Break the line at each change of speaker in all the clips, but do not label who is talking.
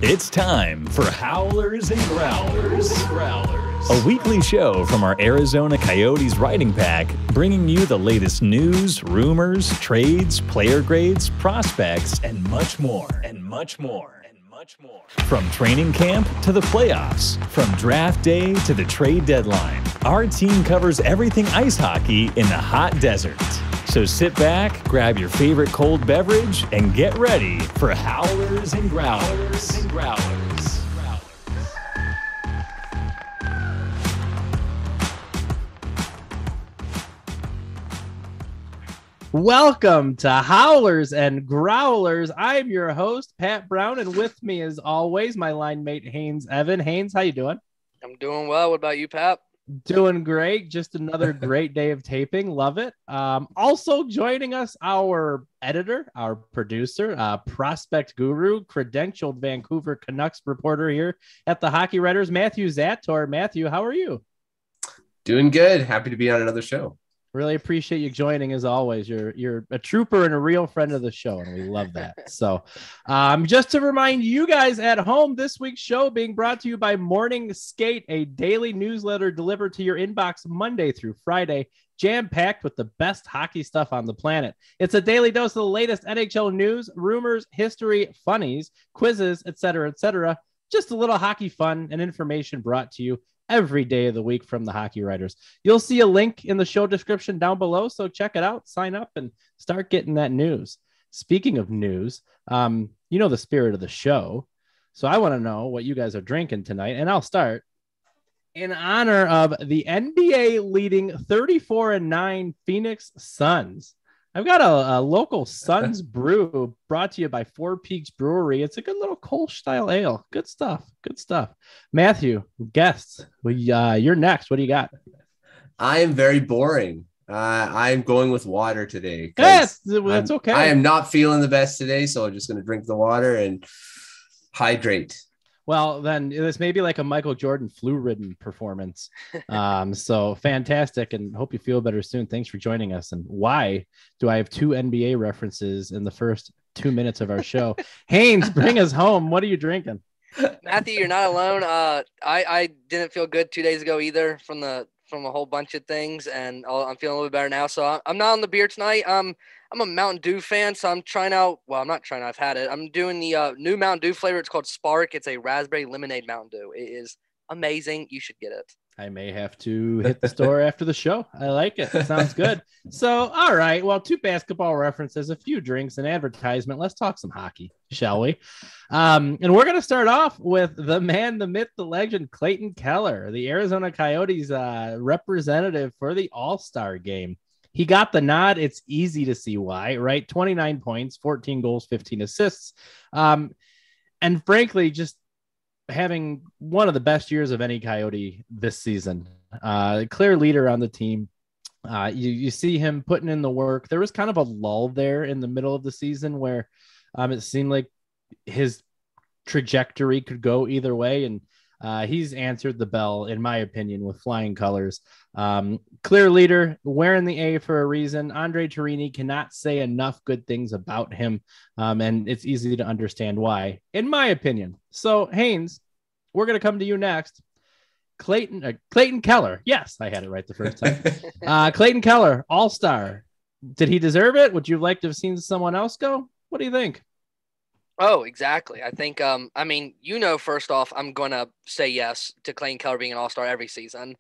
It's time for Howlers and Growlers. A weekly show from our Arizona Coyotes writing pack, bringing you the latest news, rumors, trades, player grades, prospects, and much more. From training camp to the playoffs, from draft day to the trade deadline, our team covers everything ice hockey in the hot desert. So sit back, grab your favorite cold beverage, and get ready for Howlers and Growlers.
Welcome to Howlers and Growlers. I'm your host, Pat Brown, and with me, as always, my line mate, Haynes Evan. Haynes, how you doing?
I'm doing well. What about you, Pat?
Doing great. Just another great day of taping. Love it. Also joining us, our editor, our producer, prospect guru, credentialed Vancouver Canucks reporter here at the Hockey Writers, Matthew Zator. Matthew, how are you?
Doing good. Happy to be on another show.
Really appreciate you joining as always. You're a trooper and a real friend of the show, and we love that. So just to remind you guys at home, this week's show being brought to you by Morning Skate, a daily newsletter delivered to your inbox Monday through Friday, jam-packed with the best hockey stuff on the planet. It's a daily dose of the latest NHL news, rumors, history, funnies, quizzes, etc., etc. Just a little hockey fun and information brought to you every day of the week from the Hockey Writers. You'll see a link in the show description down below, so check it out, sign up, and start getting that news. Speaking of news, you know the spirit of the show, so I want to know what you guys are drinking tonight, and I'll start. In honor of the NBA leading 34-9 Phoenix Suns, I've got a local Suns brew brought to you by Four Peaks Brewery. It's a good little Kolsch style ale. Good stuff. Matthew, guests, you're next. What do you got?
I am very boring. I'm going with water today.
Yes, that's okay.
I am not feeling the best today, so I'm just going to drink the water and hydrate.
Well, then this may be like a Michael Jordan flu-ridden performance. So fantastic, and hope you feel better soon. Thanks for joining us. And why do I have two NBA references in the first 2 minutes of our show? Haynes, bring us home. What are you drinking?
Matthew, you're not alone. I didn't feel good 2 days ago either from a whole bunch of things, and I'm feeling a little bit better now. So I'm not on the beer tonight. I'm a Mountain Dew fan, so I'm trying out. Well, I'm not trying out. I've had it. I'm doing the new Mountain Dew flavor. It's called Spark. It's a raspberry lemonade Mountain Dew. It is amazing. You should get it.
I may have to hit the store after the show. I like it. Sounds good. So, all right. Well, two basketball references, a few drinks, an advertisement. Let's talk some hockey, shall we? And we're going to start off with the man, the myth, the legend, Clayton Keller, the Arizona Coyotes representative for the All-Star game. He got the nod. It's easy to see why, right? 29 points, 14 goals, 15 assists. And frankly, just having one of the best years of any Coyote this season. Clear leader on the team. You see him putting in the work. There was kind of a lull there in the middle of the season where it seemed like his trajectory could go either way. And he's answered the bell, in my opinion, with flying colors. Clear leader, wearing the A for a reason. Andre Torini cannot say enough good things about him, and it's easy to understand why, in my opinion. So, Haynes, we're going to come to you next. Clayton Keller. Yes, I had it right the first time. Clayton Keller, All-Star. Did he deserve it? Would you like to have seen someone else go? What do you think?
Oh, exactly. I think, first off, I'm going to say yes to Clayton Keller being an All-Star every season,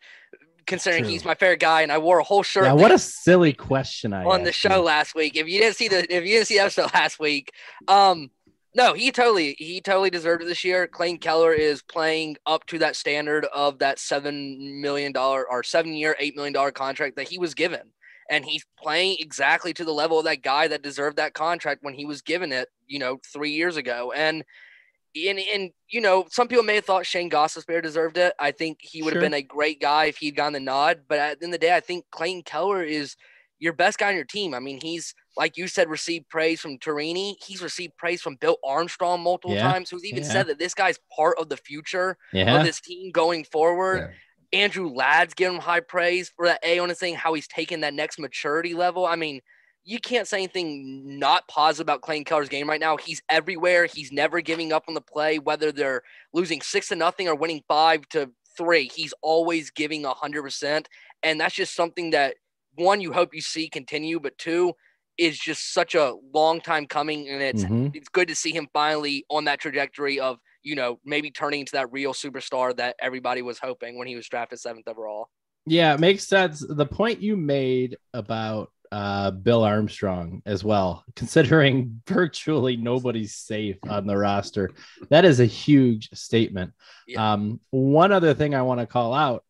considering he's my favorite guy, and I wore a whole shirt.
Yeah, what a silly question on
the show last week. If you didn't see the episode last week, no, he totally deserved it this year. Clayton Keller is playing up to that standard of that $7 million or 7-year, $8 million contract that he was given. And he's playing exactly to the level of that guy that deserved that contract when he was given it, 3 years ago. And some people may have thought Shane Gostisbehere deserved it. I think he would have been a great guy if he'd gotten the nod. But at the end of the day, I think Clayton Keller is your best guy on your team. I mean, he's, like you said, received praise from Torini. He's received praise from Bill Armstrong multiple times, who's even said that this guy's part of the future of this team going forward. Yeah. Andrew Ladd's giving him high praise for that A on his thing, how he's taken that next maturity level. I mean, you can't say anything not positive about Clayton Keller's game right now. He's everywhere. He's never giving up on the play, whether they're losing 6-0 or winning 5-3. He's always giving 100%. And that's just something that, one, you hope you see continue, but two, is just such a long time coming. And it's good to see him finally on that trajectory of, maybe turning into that real superstar that everybody was hoping when he was drafted 7th overall.
Yeah, it makes sense. The point you made about Bill Armstrong as well, considering virtually nobody's safe on the roster, that is a huge statement. Yeah. One other thing I want to call out,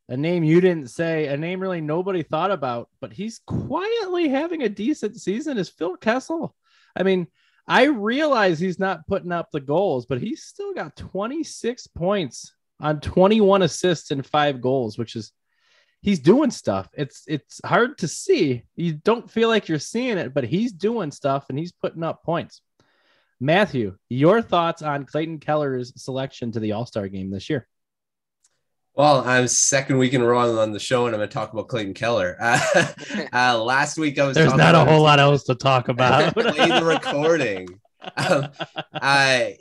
a name you didn't say, a name really nobody thought about, but he's quietly having a decent season, is Phil Kessel. I mean, I realize he's not putting up the goals, but he's still got 26 points on 21 assists and 5 goals, which is, he's doing stuff. It's hard to see. You don't feel like you're seeing it, but he's doing stuff and he's putting up points. Matthew, your thoughts on Clayton Keller's selection to the All-Star game this year?
Well, I'm second week in a row on the show, and I'm going to talk about Clayton Keller. Last week, I was.
There's not a whole lot else to talk about.
Play the recording. I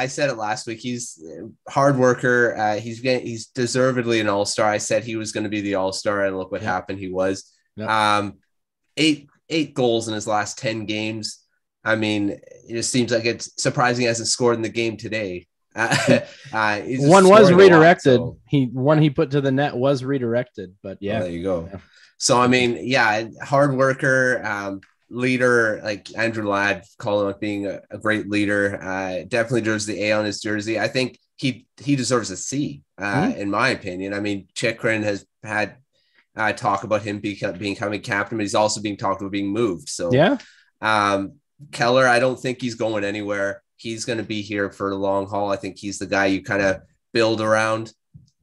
said it last week. He's a hard worker. He's deservedly an All-Star. I said he was going to be the All-Star, and look what happened. He was. Yep. 8 goals in his last 10 games. I mean, it just seems like it's surprising he hasn't scored in the game today.
One was redirected. One he put to the net was redirected, but
there you go. So I mean, hard worker, leader, like Andrew Ladd called him being a great leader. Definitely deserves the A on his jersey. I think he deserves a C, in my opinion. I mean, Chychrun has had talk about him becoming captain, but he's also being talked about being moved. So Keller, I don't think he's going anywhere. He's going to be here for a long haul. I think he's the guy you kind of build around,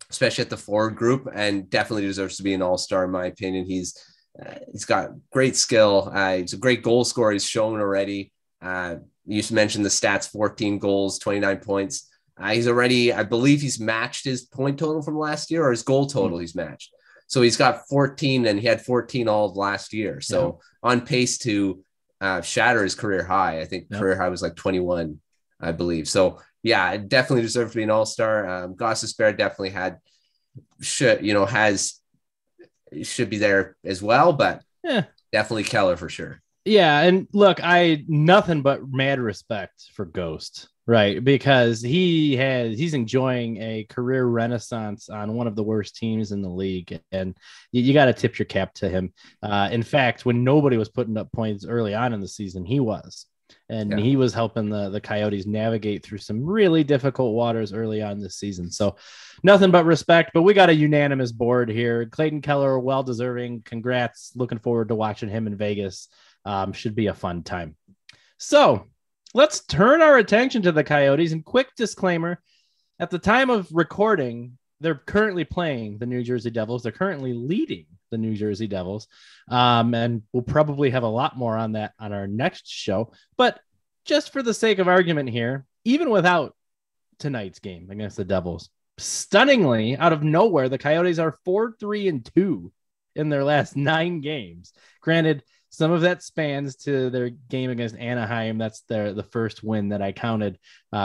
especially at the forward group, and definitely deserves to be an All-Star, in my opinion. He's got great skill. He's a great goal scorer. He's shown already. You mentioned the stats, 14 goals, 29 points. He's already, I believe he's matched his point total from last year, or his goal total he's matched. So he's got 14, and he had 14 all of last year. So on pace to shatter his career high. I think career high was like 21, I believe. So it definitely deserves to be an All-Star. Gostisbehere definitely should be there as well, but definitely Keller for sure.
Yeah. And look, nothing but mad respect for Ghost, right? Because he's enjoying a career renaissance on one of the worst teams in the league. And you got to tip your cap to him. In fact, when nobody was putting up points early on in the season, he was. And he was helping the Coyotes navigate through some really difficult waters early on this season. So nothing but respect, but we got a unanimous board here. Clayton Keller, well-deserving. Congrats. Looking forward to watching him in Vegas. Should be a fun time. So let's turn our attention to the Coyotes. And quick disclaimer, at the time of recording, they're currently playing the New Jersey Devils. They're currently leading the New Jersey Devils. And we'll probably have a lot more on that on our next show. But just for the sake of argument here, even without tonight's game against the Devils, stunningly, out of nowhere, the Coyotes are 4-3-2 in their last 9 games. Granted, some of that spans to their game against Anaheim. That's the first win that I counted,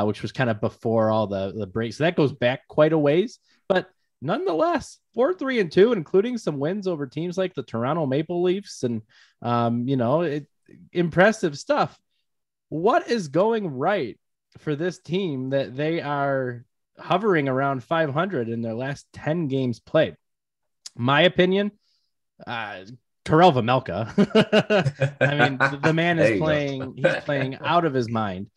which was kind of before all the breaks. So that goes back quite a ways. But nonetheless, 4-3-2, including some wins over teams like the Toronto Maple Leafs and, impressive stuff. What is going right for this team that they are hovering around 500 in their last 10 games played? My opinion, Karel Vejmelka. I mean, the man is playing. He's playing out of his mind.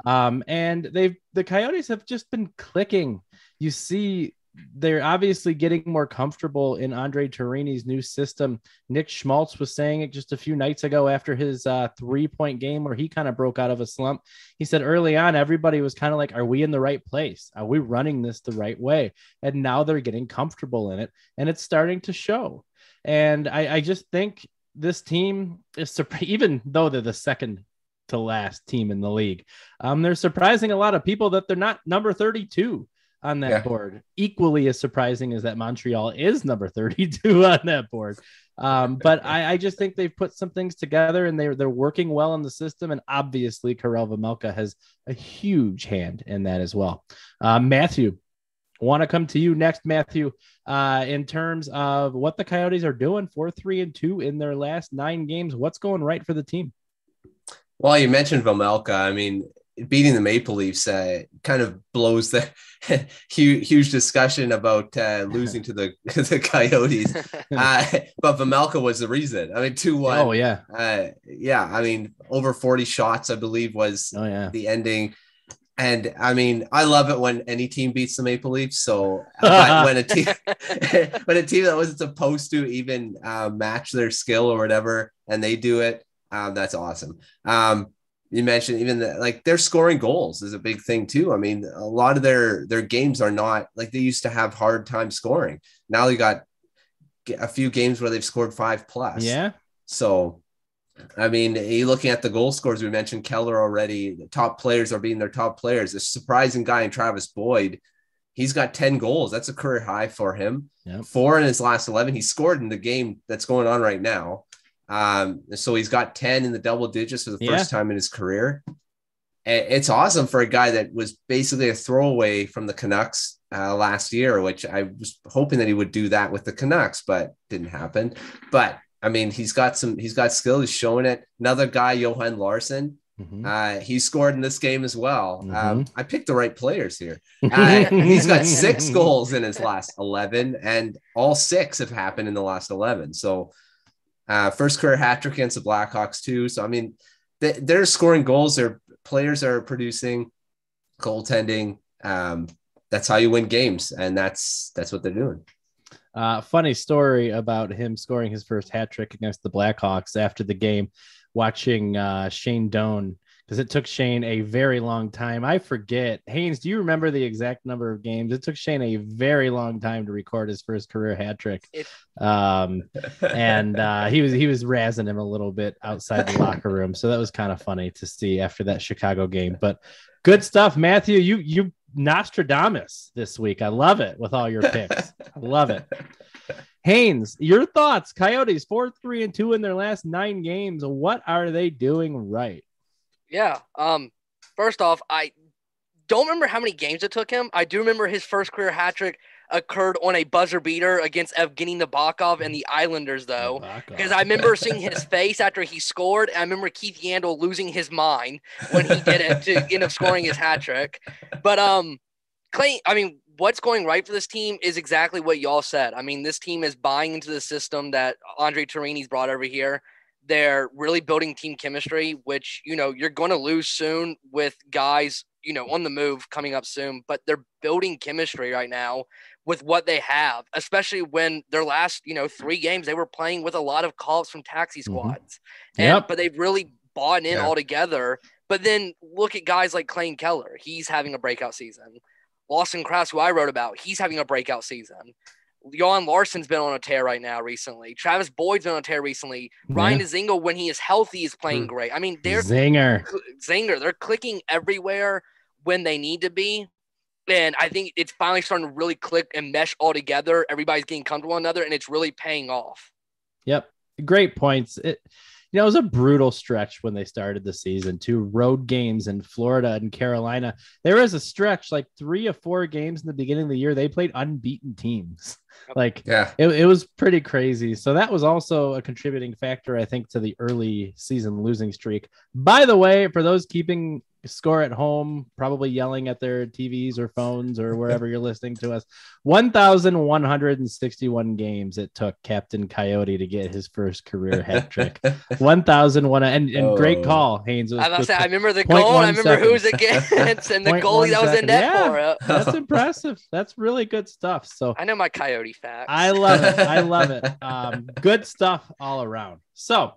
And the Coyotes have just been clicking. You see, they're obviously getting more comfortable in Andre Torini's new system. Nick Schmaltz was saying it just a few nights ago after his 3-point game where he kind of broke out of a slump. He said early on, everybody was kind of like, are we in the right place? Are we running this the right way? And now they're getting comfortable in it, and it's starting to show. And I just think this team is, even though they're the second to last team in the league, they're surprising a lot of people that they're not number 32 on that board. Equally as surprising as that Montreal is number 32 on that board. But I just think they've put some things together and they're working well in the system. And obviously Karel Vejmelka has a huge hand in that as well. Matthew, want to come to you next, Matthew, in terms of what the Coyotes are doing, 4-3-2 in their last 9 games. What's going right for the team?
Well, you mentioned Vejmelka. I mean, beating the Maple Leafs kind of blows the huge discussion about losing to the Coyotes. But Vejmelka was the reason. I mean, 2-1.
Oh, yeah.
Yeah. I mean, over 40 shots, I believe, was the ending. And I mean, I love it when any team beats the Maple Leafs. So but when a team that wasn't supposed to even match their skill or whatever, and they do it, that's awesome. You mentioned even they're scoring goals is a big thing too. I mean, a lot of their games are not like they used to have hard time scoring. Now they got a few games where they've scored 5+.
Yeah.
So, I mean, you looking at the goal scores, we mentioned Keller already. The top players are being their top players. A surprising guy in Travis Boyd. He's got 10 goals. That's a career high for him. Yep. 4 in his last 11. He scored in the game that's going on right now. So he's got 10 in the double digits for the first time in his career. It's awesome for a guy that was basically a throwaway from the Canucks last year, which I was hoping that he would do that with the Canucks, but didn't happen. But I mean, he's got skill. He's showing it. Another guy, Johan Larsson. He scored in this game as well. I picked the right players here. He's got 6 goals in his last 11, and all 6 have happened in the last 11. So first career hat trick against the Blackhawks too. So, I mean, they're scoring goals. Their players are producing goaltending. That's how you win games. And that's what they're doing.
Funny story about him scoring his first hat trick against the Blackhawks after the game, watching Shane Doan, because it took Shane a very long time. I forget. Haynes, do you remember the exact number of games? It took Shane a very long time to record his first career hat trick. And he was razzing him a little bit outside the locker room. So that was kind of funny to see after that Chicago game. But good stuff, Matthew. You Nostradamus this week. I love it with all your picks. I love it. Haynes, your thoughts. Coyotes 4-3-2 in their last 9 games. What are they doing right?
Yeah. First off, I don't remember how many games it took him. I do remember his first career hat trick occurred on a buzzer beater against Evgeny Nabokov and the Islanders, though, because I remember seeing his face after he scored. And I remember Keith Yandel losing his mind when he did it to end up scoring his hat trick. But Clay, I mean, what's going right for this team is exactly what y'all said. I mean, this team is buying into the system that Andre Torini's brought over here. They're really building team chemistry, which, you're going to lose soon with guys, on the move coming up soon, but they're building chemistry right now with what they have, especially when their last, 3 games, they were playing with a lot of calls from taxi squads. But they've really bought in all together. But then look at guys like Clayton Keller. He's having a breakout season. Lawson Krause, who I wrote about, he's having a breakout season. Johan Larsson's been on a tear right now recently. Travis Boyd's been on a tear recently. Ryan Dzingel, when he is healthy, is playing great. I mean, they're Zinger. They're clicking everywhere when they need to be. And I think it's finally starting to really click and mesh all together. Everybody's getting comfortable with one another, and it's really paying off. Yep.
Great points. It was a brutal stretch when they started the season. 2 road games in Florida and Carolina. There was a stretch, like 3 or 4 games in the beginning of the year. They played unbeaten teams. It was pretty crazy. So that was also a contributing factor, I think, to the early season losing streak. By the way, for those keeping score at home, probably yelling at their TVs or phones or wherever you're listening to us, 1,161 games it took Captain Coyote to get his first career hat trick. 1,001, and great call, Haynes.
I remember the goal. I remember who was against and the goalie that was in net for it.
That's impressive. That's really good stuff. So
I know my Coyote facts.
I love it. Good stuff all around. So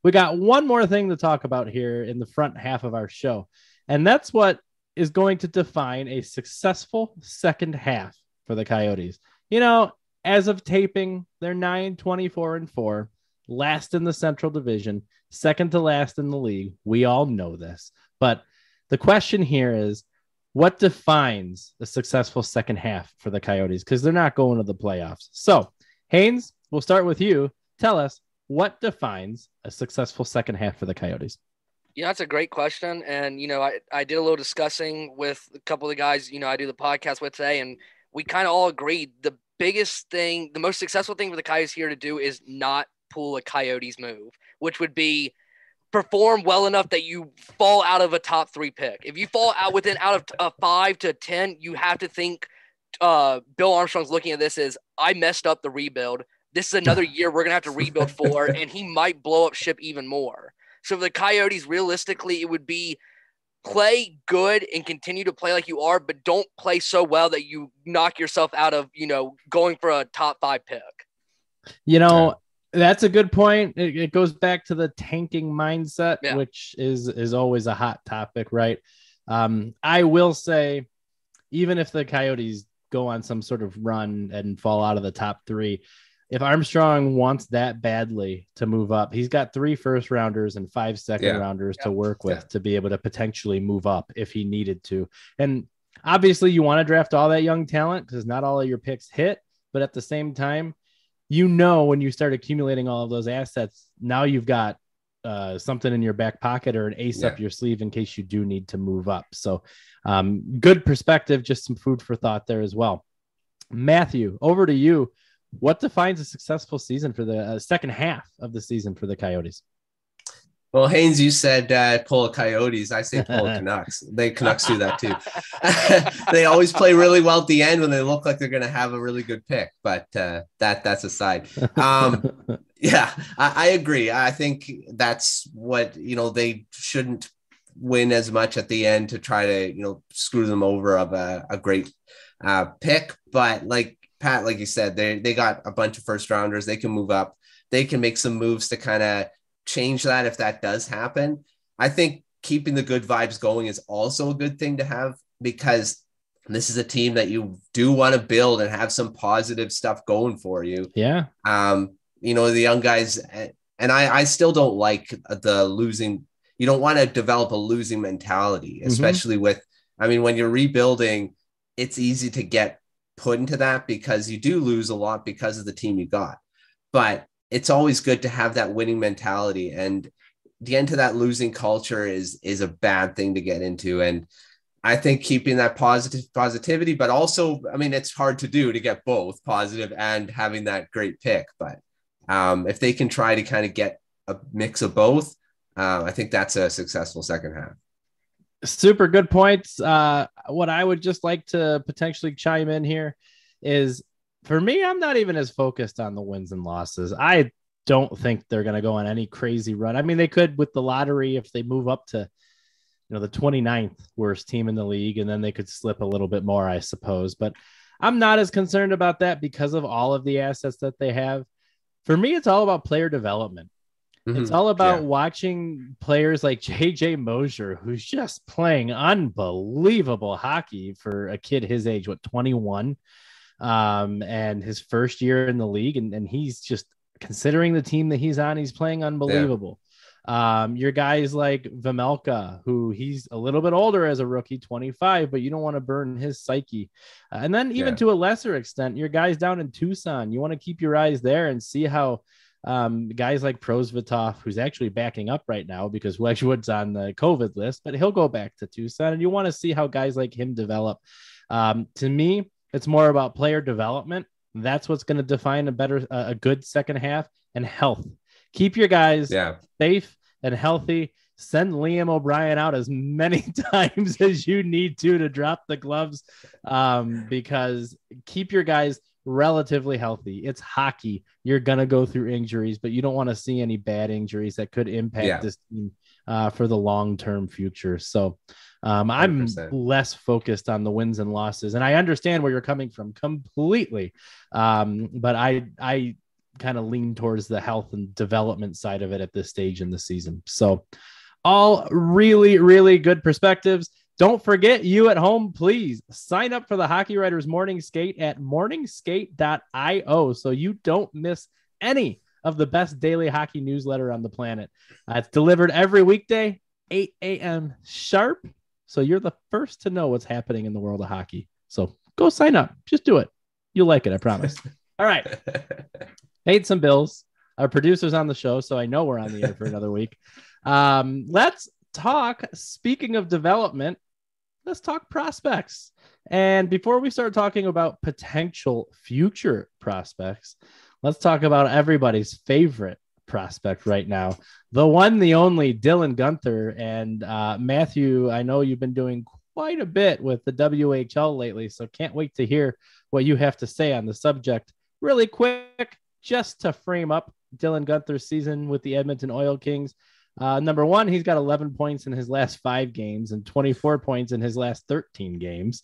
we got one more thing to talk about here in the front half of our show. And that's what is going to define a successful second half for the Coyotes. As of taping, they're 9-24-4, last in the Central Division, second to last in the league. We all know this. But the question here is, what defines a successful second half for the Coyotes? Because they're not going to the playoffs. So, Haynes, we'll start with you. Tell us what defines a successful second half for the Coyotes.
Yeah, that's a great question. And, I did a little discussing with a couple of the guys, I do the podcast with today, and we kind of all agreed the biggest thing, the most successful thing for the Coyotes here to do is not pull a Coyotes move, which would be perform well enough that you fall out of a top 3 pick. If you fall out of a 5 to 10, you have to think Bill Armstrong's looking at this as I messed up the rebuild. This is another year we're going to have to rebuild for, and he might blow up ship even more. So for the Coyotes, realistically, it would be play good and continue to play like you are, but don't play so well that you knock yourself out of, going for a top 5 pick.
That's a good point. It goes back to the tanking mindset, which is always a hot topic, right? I will say, even if the Coyotes go on some sort of run and fall out of the top 3, if Armstrong wants that badly to move up, he's got 3 first rounders and 5 second rounders to work with to be able to potentially move up if he needed to. And obviously you want to draft all that young talent because not all of your picks hit, but at the same time, when you start accumulating all of those assets, now you've got something in your back pocket or an ace up your sleeve in case you do need to move up. So good perspective, just some food for thought there as well. Matthew, over to you. What defines a successful season for the second half of the season for the Coyotes?
Well, Haynes, you said pull a Coyotes. I say pull a Canucks. Canucks do that too. They always play really well at the end when they look like they're going to have a really good pick. But that's aside. I agree. I think that's what, they shouldn't win as much at the end to try to, screw them over of a great pick. But like Pat, like you said, they got a bunch of first rounders. They can move up. They can make some moves to kind of change that if that does happen. I think keeping the good vibes going is also a good thing to have because this is a team that you do want to build and have some positive stuff going for you.
Yeah.
The young guys, and I still don't like the losing. You don't want to develop a losing mentality, especially when you're rebuilding, it's easy to get put into that because you do lose a lot because of the team you got. But it's always good to have that winning mentality, and the end to that losing culture is a bad thing to get into. And I think keeping that positivity, but also, it's hard to do to get both positive and having that great pick. But if they can try to kind of get a mix of both, I think that's a successful second half.
Super good points. What I would just like to potentially chime in here is, for me, I'm not even as focused on the wins and losses. I don't think they're going to go on any crazy run. They could with the lottery if they move up to, the 29th worst team in the league, and then they could slip a little bit more, I suppose. But I'm not as concerned about that because of all of the assets that they have. For me, it's all about player development. It's all about watching players like JJ Mosier, who's just playing unbelievable hockey for a kid his age, 21? And his first year in the league, and he's just, considering the team that he's on, he's playing unbelievable. Your guys like Vejmelka, who he's a little bit older as a rookie, 25, but you don't want to burn his psyche. And then even to a lesser extent, your guys down in Tucson, you want to keep your eyes there and see how guys like Prosvetov, who's actually backing up right now because Wedgwood's on the COVID list, but he'll go back to Tucson, and you want to see how guys like him develop. To me, it's more about player development. That's what's going to define a good second half, and health. Keep your guys safe and healthy. Send Liam O'Brien out as many times as you need to drop the gloves, because keep your guys relatively healthy. It's hockey. You're going to go through injuries, but you don't want to see any bad injuries that could impact this team for the long-term future. So I'm 100%. Less focused on the wins and losses, and I understand where you're coming from completely. But I kind of lean towards the health and development side of it at this stage in the season. So all really, really good perspectives. Don't forget, you at home, please sign up for the Hockey Writers Morning Skate at morningskate.io so you don't miss any of the best daily hockey newsletter on the planet. It's delivered every weekday, 8 a.m. sharp. So you're the first to know what's happening in the world of hockey. So go sign up. Just do it. You'll like it, I promise. All right. Paid some bills. Our producer's on the show, so I know we're on the air for another week. Let's talk, speaking of development, let's talk prospects. And before we start talking about potential future prospects, let's talk about everybody's favorite prospect right now. The one, the only Dylan Guenther. And Matthew, I know you've been doing quite a bit with the WHL lately, so can't wait to hear what you have to say on the subject. Really quick, just to frame up Dylan Guenther's season with the Edmonton Oil Kings. Number one, he's got 11 points in his last 5 games and 24 points in his last 13 games.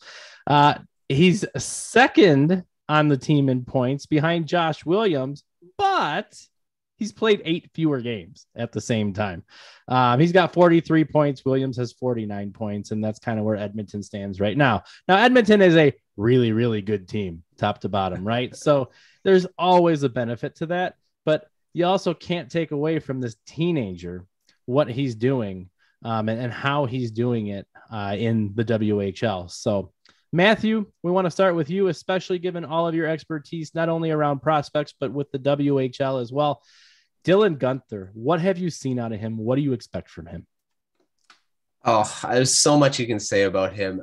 He's second on the team in points behind Josh Williams, but he's played 8 fewer games at the same time. He's got 43 points. Williams has 49 points, and that's kind of where Edmonton stands right now. Now, Edmonton is a really, really good team, top to bottom, right? So there's always a benefit to that, but you also can't take away from this teenager what he's doing and how he's doing it in the WHL. So, Matthew, we want to start with you, especially given all of your expertise, not only around prospects, but with the WHL as well. Dylan Guenther, what have you seen out of him? What do you expect from him?
Oh, there's so much you can say about him.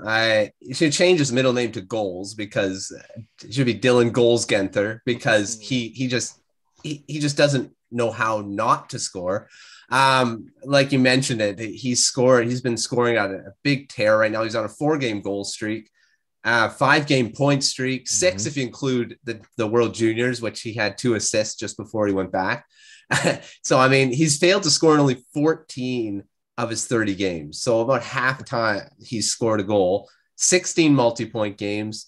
He should change his middle name to Goals, because it should be Dylan Goals Guenther, because he just doesn't know how not to score. Like you mentioned it, he's been scoring on a big tear right now. He's on a 4-game goal streak, 5-game point streak, 6 if you include the World Juniors, which he had 2 assists just before he went back. So, I mean, he's failed to score in only 14 of his 30 games. So about half time he's scored a goal, 16 multi-point games,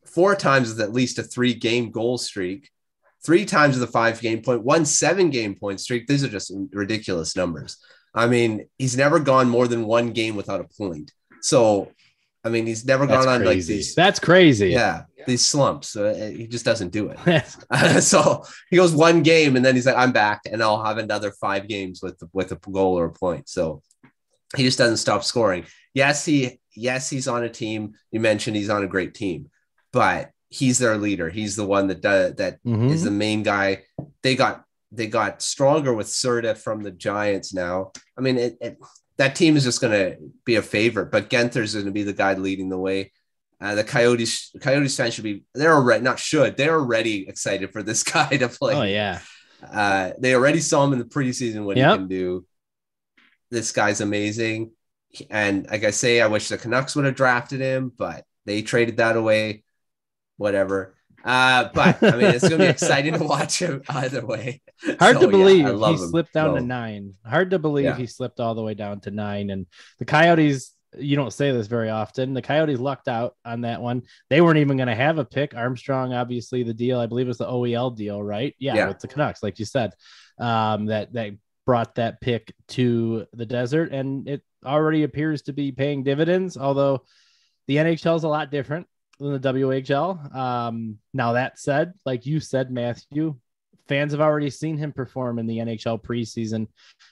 4 times with at least a 3-game goal streak, 3 times with a 5-game point, 1 7-game point streak. These are just ridiculous numbers. I mean, he's never gone more than 1 game without a point. So, I mean, he's never gone on like these.
That's crazy.
Yeah, these slumps. He just doesn't do it. So he goes 1 game and then he's like, I'm back and I'll have another 5 games with a goal or a point. So he just doesn't stop scoring. Yes, he's on a team. You mentioned he's on a great team, but he's their leader. He's the one that is the main guy. They got stronger with Serta from the Giants now. I mean, that team is just going to be a favorite, but Guenther's going to be the guy leading the way. The Coyotes fans they're already excited for this guy to play.
Oh yeah.
They already saw him in the preseason what he can do. This guy's amazing. And like I say, I wish the Canucks would have drafted him, but they traded that away. Whatever. But I mean, it's going to be exciting to watch him either way.
Hard to believe he slipped down to 9. Hard to believe he slipped all the way down to 9. And the Coyotes, you don't say this very often, the Coyotes lucked out on that one. They weren't even going to have a pick. Armstrong, obviously, the deal, I believe, was the OEL deal, right? Yeah, with the Canucks, like you said, that brought that pick to the desert, and it already appears to be paying dividends, although the NHL is a lot different than the WHL. Now that said, like you said, Matthew, fans have already seen him perform in the NHL preseason.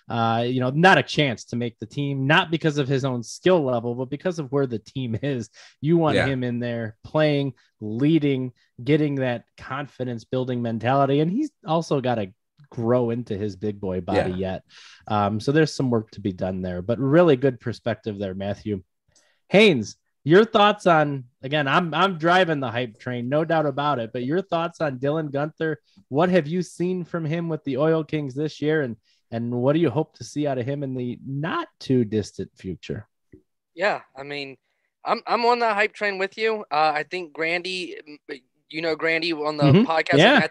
Not a chance to make the team, not because of his own skill level, but because of where the team is. You want him in there playing, leading, getting that confidence building mentality. And he's also got to grow into his big boy body yet. So there's some work to be done there, but really good perspective there, Matthew. Haynes, your thoughts on, again, I'm driving the hype train, no doubt about it, but your thoughts on Dylan Guenther. What have you seen from him with the Oil Kings this year, and what do you hope to see out of him in the not too distant future?
Yeah, I mean, I'm on that hype train with you. I think Grandy, Grandy on the podcast.
Yeah.
I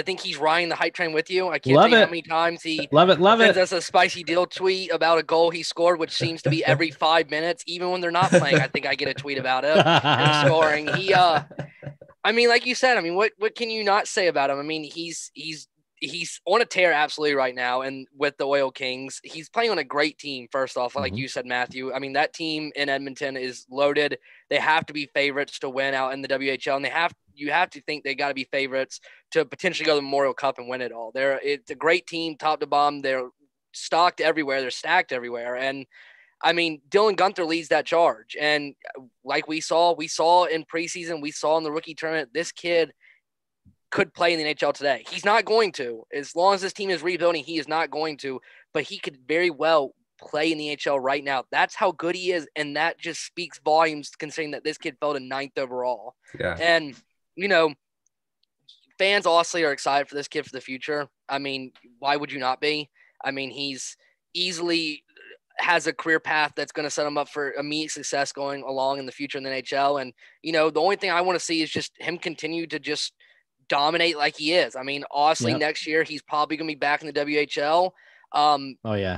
think he's riding the hype train with you. I can't tell you how many times he sends us a spicy deal tweet about a goal he scored, which seems to be every 5 minutes, even when they're not playing. I think I get a tweet about it and scoring. I mean, like you said, I mean, what can you not say about him? I mean, he's on a tear absolutely right now, and with the Oil Kings, he's playing on a great team. First off, like you said, Matthew, I mean, that team in Edmonton is loaded. They have to be favorites to win out in the WHL, and you have to think they got to be favorites to potentially go to the Memorial Cup and win it all. It's a great team, top to bottom. They're stocked everywhere. They're stacked everywhere. And I mean, Dylan Guenther leads that charge. And like we saw in preseason, we saw in the rookie tournament, this kid could play in the NHL today. He's not going to. As long as this team is rebuilding, he is not going to. But he could very well play in the NHL right now. That's how good he is, and that just speaks volumes considering that this kid fell to 9th overall.
Yeah.
And, fans honestly are excited for this kid for the future. I mean, why would you not be? I mean, he's easily has a career path that's going to set him up for immediate success going along in the future in the NHL. And, the only thing I want to see is just him continue to just dominate like he is. I mean, honestly, next year he's probably going to be back in the WHL.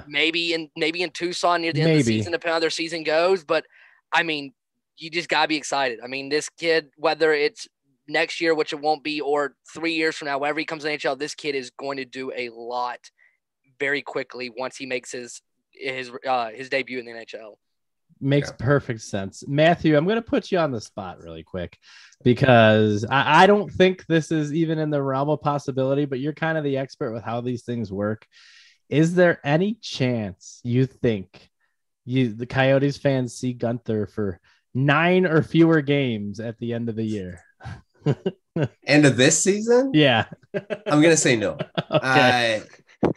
Maybe in Tucson near the end of the season, depending on how their season goes. But I mean, you just gotta be excited. I mean, this kid, whether it's next year, which it won't be, or 3 years from now, whenever he comes to the NHL, this kid is going to do a lot very quickly once he makes his debut in the NHL.
Makes perfect sense. Matthew, I'm going to put you on the spot really quick because I don't think this is even in the realm of possibility, but you're kind of the expert with how these things work. Is there any chance you think the Coyotes fans see Guenther for 9 or fewer games at the end of the year?
End of this season?
Yeah.
I'm going to say no.
Okay.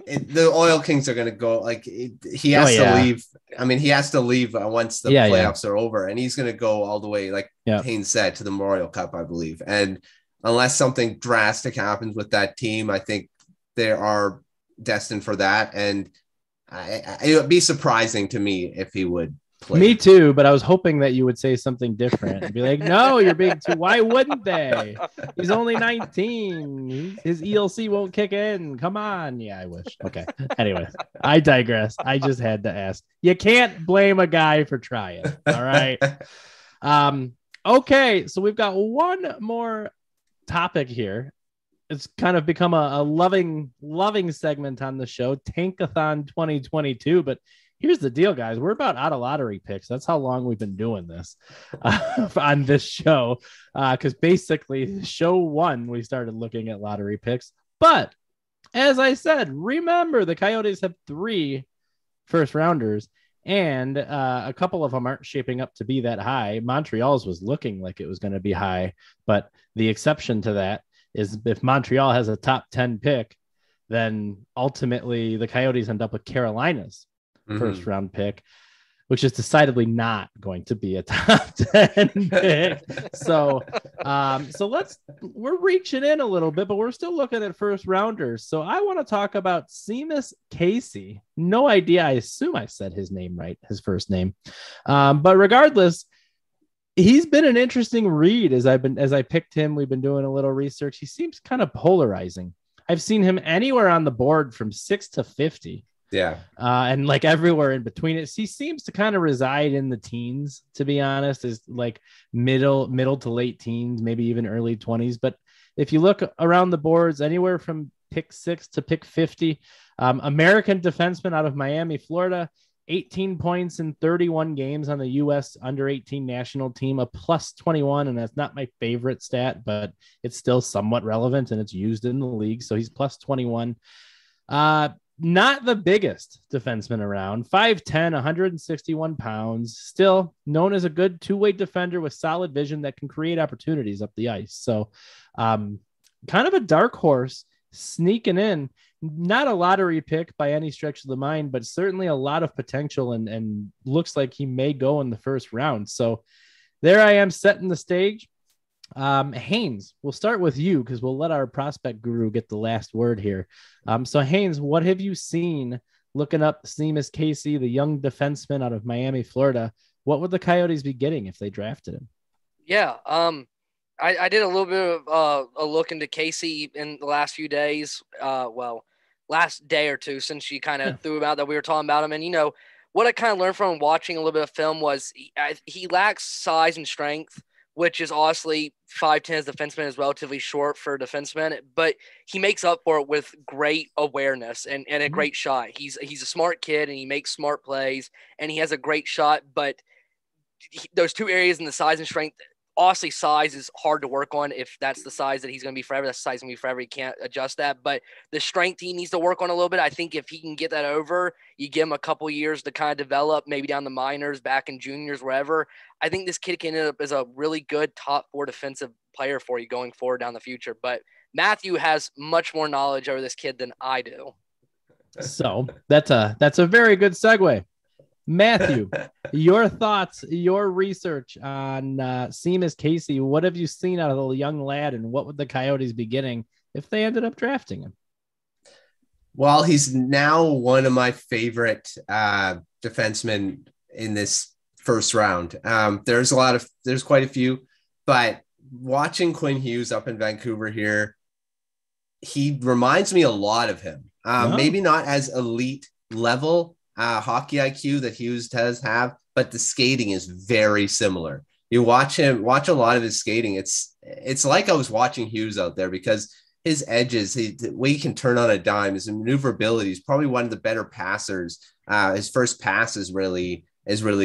The Oil Kings are going to go he has to leave. I mean, he has to leave once the playoffs are over, and he's going to go all the way, like Haynes said, to the Memorial Cup, I believe. And unless something drastic happens with that team, I think they are destined for that. And it would be surprising to me if he would play.
Me too, but I was hoping that you would say something different and be like, no, you're being too. Why wouldn't they? He's only 19. His ELC won't kick in. Come on. Yeah, I wish. Okay. Anyway, I digress. I just had to ask. You can't blame a guy for trying. All right. Okay. So we've got one more topic here. It's kind of become a loving segment on the show, Tankathon 2022. But here's the deal, guys. We're about out of lottery picks. That's how long we've been doing this on this show. Because basically, show 1, we started looking at lottery picks. But as I said, remember the Coyotes have 3 first rounders, and a couple of them aren't shaping up to be that high. Montreal's was looking like it was going to be high, but the exception to that is if Montreal has a top 10 pick, then ultimately the Coyotes end up with Carolina's first round pick, which is decidedly not going to be a top 10 pick. So we're reaching in a little bit, but we're still looking at first rounders. So I want to talk about Seamus Casey. No idea. I assume I said his name right, his first name. But regardless, he's been an interesting read as I picked him. We've been doing a little research. He seems kind of polarizing. I've seen him anywhere on the board from 6 to 50.
Yeah.
And like everywhere in between it. He seems to kind of reside in the teens, to be honest, is like middle to late teens, maybe even early 20s. But if you look around the boards, anywhere from pick 6 to pick 50, American defenseman out of Miami, Florida, 18 points in 31 games on the U.S. under 18 national team, a plus 21. And that's not my favorite stat, but it's still somewhat relevant and it's used in the league. So he's plus 21. Not the biggest defenseman around, 5'10", 161 pounds, still known as a good two-way defender with solid vision that can create opportunities up the ice. So kind of a dark horse sneaking in, not a lottery pick by any stretch of the mind, but certainly a lot of potential and looks like he may go in the first round. So there I am setting the stage. Haynes, we'll start with you because we'll let our prospect guru get the last word here. So Haynes, what have you seen looking up Seamus Casey, the young defenseman out of Miami, Florida? What would the Coyotes be getting if they drafted him?
Yeah. I did a little bit of a look into Casey in the last few days. Last day or two since she kind of threw him out that we were talking about him. And, what I kind of learned from watching a little bit of film was he lacks size and strength, which is honestly 5'10" as defenseman is relatively short for a defenseman, but he makes up for it with great awareness and a great shot. He's a smart kid and he makes smart plays and he has a great shot, but those two areas in the size and strength Obviously, size is hard to work on. If that's the size that he's going to be forever, that's the size going to be forever. He can't adjust that. But the strength he needs to work on a little bit. I think if he can get that over, you give him a couple years to kind of develop, maybe down the minors, back in juniors, wherever. I think this kid can end up as a really good top 4 defensive player for you going forward down the future. But Matthew has much more knowledge over this kid than I do.
So that's a very good segue. Matthew, your thoughts, your research on Seamus Casey. What have you seen out of the young lad, and what would the Coyotes be getting if they ended up drafting him?
Well, he's now one of my favorite defensemen in this first round. There's quite a few, but watching Quinn Hughes up in Vancouver here, he reminds me a lot of him. Maybe not as elite level hockey IQ that Hughes does have, but the skating is very similar. You watch a lot of his skating. It's like I was watching Hughes out there, because his edges, the way he can turn on a dime, his maneuverability is probably one of the better passers. His first pass is really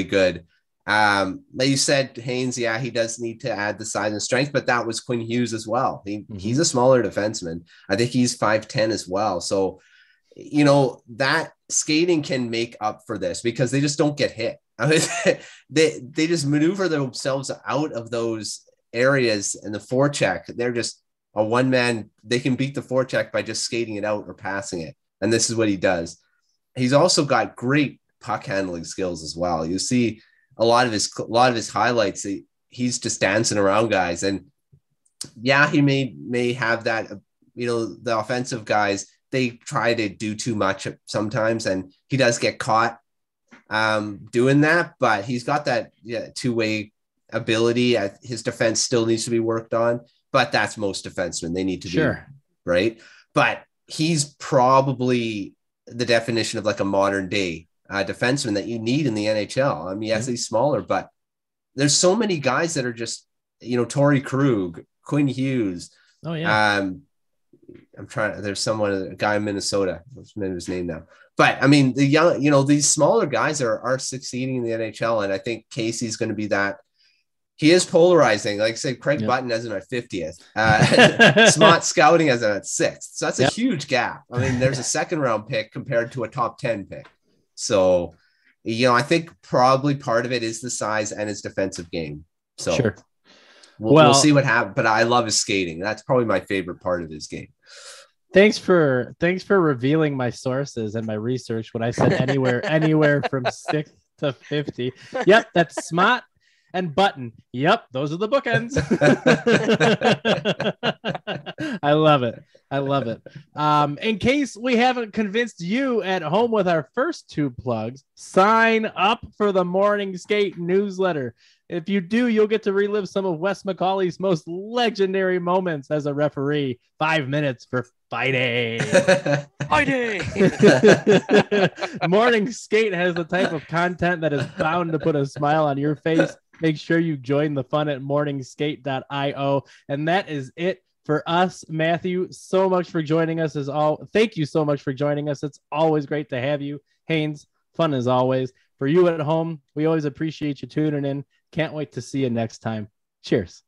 good. Like you said, Haynes, yeah, he does need to add the size and strength, but that was Quinn Hughes as well. He's a smaller defenseman. I think he's 5'10" as well. So, that skating can make up for this, because they just don't get hit. I mean, they just maneuver themselves out of those areas, and the forecheck, they're just a one-man. They can beat the forecheck by just skating it out or passing it. And this is what he does. He's also got great puck handling skills as well. You see a lot of his highlights. He's just dancing around guys. And yeah, he may have that, the offensive guys, they try to do too much sometimes, and he does get caught doing that, but he's got that two-way ability. His defense still needs to be worked on, but that's most defensemen. They need to be right. But he's probably the definition of like a modern day defenseman that you need in the NHL. I mean, yes, he's smaller, but there's so many guys that are just, Torrey Krug, Quinn Hughes.
Oh yeah.
There's a guy in Minnesota. What's his name now? But I mean, the young, these smaller guys are succeeding in the NHL. And I think Casey's going to be that. He is polarizing. Like I said, Craig Button has him at 50th. Smart Scouting has him at 6th. So that's a huge gap. I mean, there's a second round pick compared to a top 10 pick. So, I think probably part of it is the size and his defensive game. So
sure.
We'll see what happens, but I love his skating. That's probably my favorite part of his game.
Thanks for revealing my sources and my research when I said anywhere from 6 to 50. Yep, that's Smart and Button. Yep, those are the bookends. I love it. In case we haven't convinced you at home with our first 2 plugs, sign up for the Morning Skate newsletter. If you do, you'll get to relive some of Wes McCauley's most legendary moments as a referee. 5 minutes for fighting.
Fighting.
Morning Skate has the type of content that is bound to put a smile on your face. Make sure you join the fun at morningskate.io. And that is it for us. Matthew, so much for joining us. Thank you so much for joining us. It's always great to have you. Haynes, fun as always. For you at home, we always appreciate you tuning in. Can't wait to see you next time. Cheers.